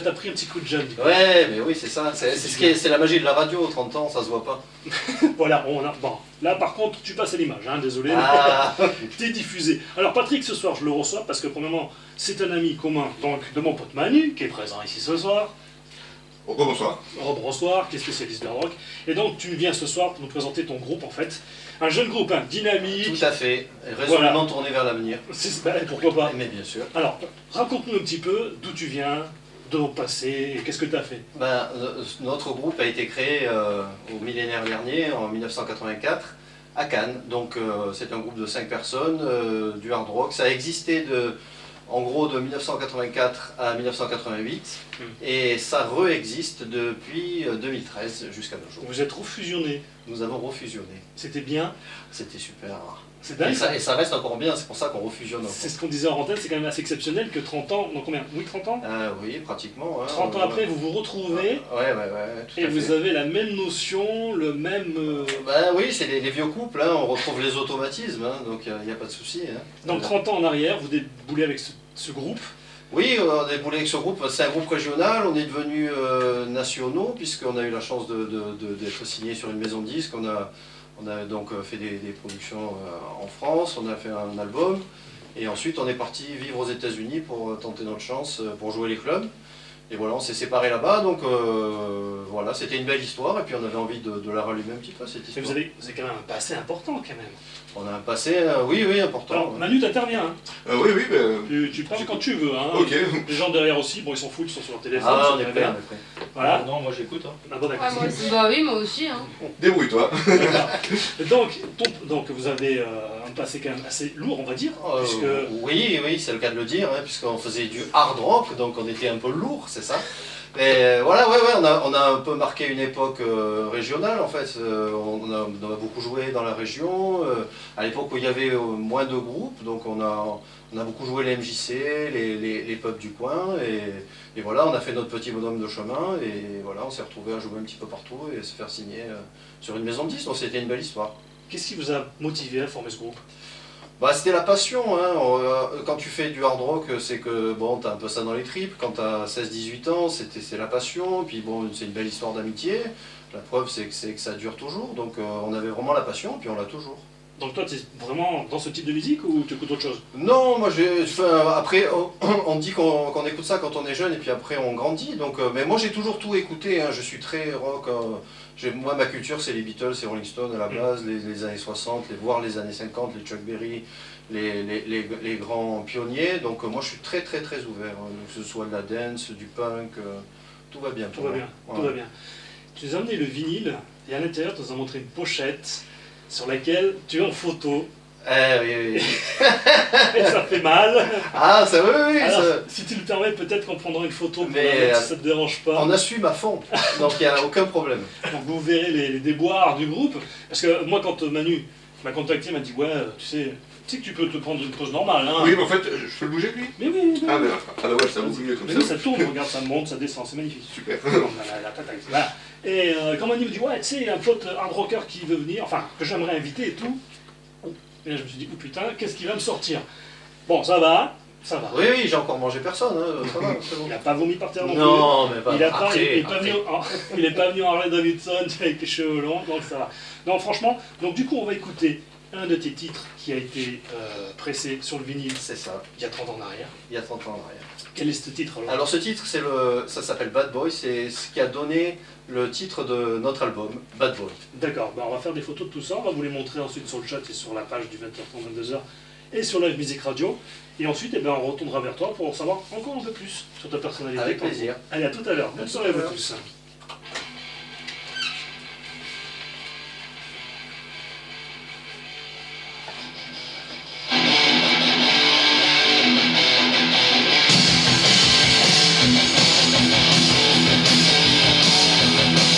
T'as pris un petit coup de jeune. Ouais, mais oui, c'est ça. C'est la magie de la radio, 30 ans, ça se voit pas. Voilà, bon, là par contre, tu passes à l'image, hein, désolé. Ah. T'es diffusé. Alors Patrick, ce soir, je le reçois parce que premièrement, c'est un ami commun donc, de mon pote Manu, qui est présent ici ce soir. Oh, bonsoir. Bonsoir, qui est spécialiste de rock. Et donc tu viens ce soir pour nous présenter ton groupe en fait. Un jeune groupe, hein, dynamique. Tout à fait. Résolument tourné vers l'avenir. Pourquoi pas. Mais bien sûr. Alors, raconte-nous un petit peu d'où tu viens, de ton passé, et qu'est-ce que tu as fait. Notre groupe a été créé au millénaire dernier, en 1984, à Cannes. Donc c'est un groupe de 5 personnes, du hard rock. Ça a existé en gros de 1984 à 1988 et ça réexiste depuis 2013 jusqu'à nos jours. Vous êtes refusionnés. Nous avons refusionné. C'était bien. C'était super. C'est dingue. Et ça reste encore bien, c'est pour ça qu'on refusionne encore. C'est ce qu'on disait en antenne, c'est quand même assez exceptionnel que 30 ans, non combien? Oui, 30 ans Oui, pratiquement. Hein, 30 ans après, vous vous retrouvez ouais, tout et à vous fait. avez la même notion, le même... Oui, c'est les vieux couples, hein, on retrouve les automatismes, hein, donc il n'y a pas de souci. Hein. Donc 30 ans en arrière, vous déboulez avec ce groupe. Oui, on est boulé avec ce groupe, c'est un groupe régional, on est devenus nationaux puisqu'on a eu la chance d'être signé sur une maison de disques, on a donc fait des productions en France, on a fait un album et ensuite on est parti vivre aux États-Unis pour tenter notre chance pour jouer les clubs. Et voilà, on s'est séparés là-bas, donc voilà, c'était une belle histoire et puis on avait envie de la rallumer un petit peu cette histoire. Mais vous avez quand même un passé important quand même. On a un passé, oui, important. Alors Manu, t'interviens. Hein. Oui, Tu parles quand tu veux. Hein. Ok. Les gens derrière aussi, bon ils s'en foutent, ils sont sur leur téléphone. Ah, c'est on est très prêt, bien. on est prêt. Voilà. Non, moi j'écoute. Hein. Ah bon, d'accord. Ouais, moi aussi. Bah oui, moi aussi. Hein. Débrouille-toi. Donc vous avez un passé quand même assez lourd, on va dire. Puisque... Oui, c'est le cas de le dire, hein, puisqu'on faisait du hard rock, donc on était un peu lourd, c'est ça. Et voilà, on a un peu marqué une époque régionale en fait. On a beaucoup joué dans la région, à l'époque où il y avait moins de groupes, donc on a beaucoup joué les MJC, les pubs du coin, et voilà, on a fait notre petit bonhomme de chemin, et voilà, on s'est retrouvé à jouer un petit peu partout et se faire signer sur une maison de 10, donc c'était une belle histoire. Qu'est-ce qui vous a motivé à former ce groupe? C'était la passion, hein. Quand tu fais du hard rock, c'est que bon, t'as un peu ça dans les tripes, quand t'as 16-18 ans, c'est la passion, puis bon, c'est une belle histoire d'amitié, la preuve c'est que ça dure toujours, donc on avait vraiment la passion, puis on l'a toujours. Donc toi, tu es vraiment dans ce type de musique ou tu écoutes autre chose? Non, moi après, on dit qu'on écoute ça quand on est jeune, et puis après on grandit, donc, mais moi j'ai toujours tout écouté, hein. Je suis très rock, moi ma culture c'est les Beatles, c'est Rolling Stone à la base, les années 60, voire les années 50, les Chuck Berry, les grands pionniers, donc moi je suis très ouvert, hein, que ce soit de la dance, du punk, tout va bien. Tout va bien, tout va bien. Tu nous as amené le vinyle, et à l'intérieur tu nous as montré une pochette sur laquelle tu es en photo. Oui. Et ça fait mal. Ah, ça oui. Alors, ça... si tu le permets, peut-être qu'on prendra une photo pour Mais, la mettre, si ça te dérange pas. On assume à fond, donc il n'y a aucun problème. Donc vous verrez les déboires du groupe. Parce que moi, quand Manu m'a contacté, il m'a dit ouais, tu sais que tu peux te prendre une pause normale. Hein. Oui, mais en fait, je peux le bouger lui. Mais oui. Ah, bah ouais, ça bouge mieux comme Mais ça. oui, ça tourne, regarde, ça monte, ça descend, c'est magnifique. Super. Voilà. Et quand Manu me dit ouais, tu sais, un pote hard rocker qui veut venir, enfin, que j'aimerais inviter et tout. Et là, je me suis dit, oh putain, qu'est-ce qu'il va me sortir? Bon, ça va. Oui, j'ai encore mangé personne, hein, ça va, c'est bon. Il n'a pas vomi par terre non plus. Non, mais pas Il n'est après. pas venu en Harley Davidson avec les cheveux longs, donc ça va. Non, franchement, donc du coup, on va écouter un de tes titres qui a été pressé sur le vinyle. C'est ça. Il y a 30 ans en arrière. Il y a 30 ans en arrière. Quel est ce titre alors? Alors ce titre, ça s'appelle Bad Boy, c'est ce qui a donné le titre de notre album, Bad Boy. D'accord, on va faire des photos de tout ça, on va vous les montrer ensuite sur le chat et sur la page du 20h30, 22h et sur Live Music Radio. Et ensuite, on retournera vers toi pour en savoir encore un peu plus sur ta personnalité. Avec plaisir. Allez, à tout à l'heure. Bonne soirée à vous tous.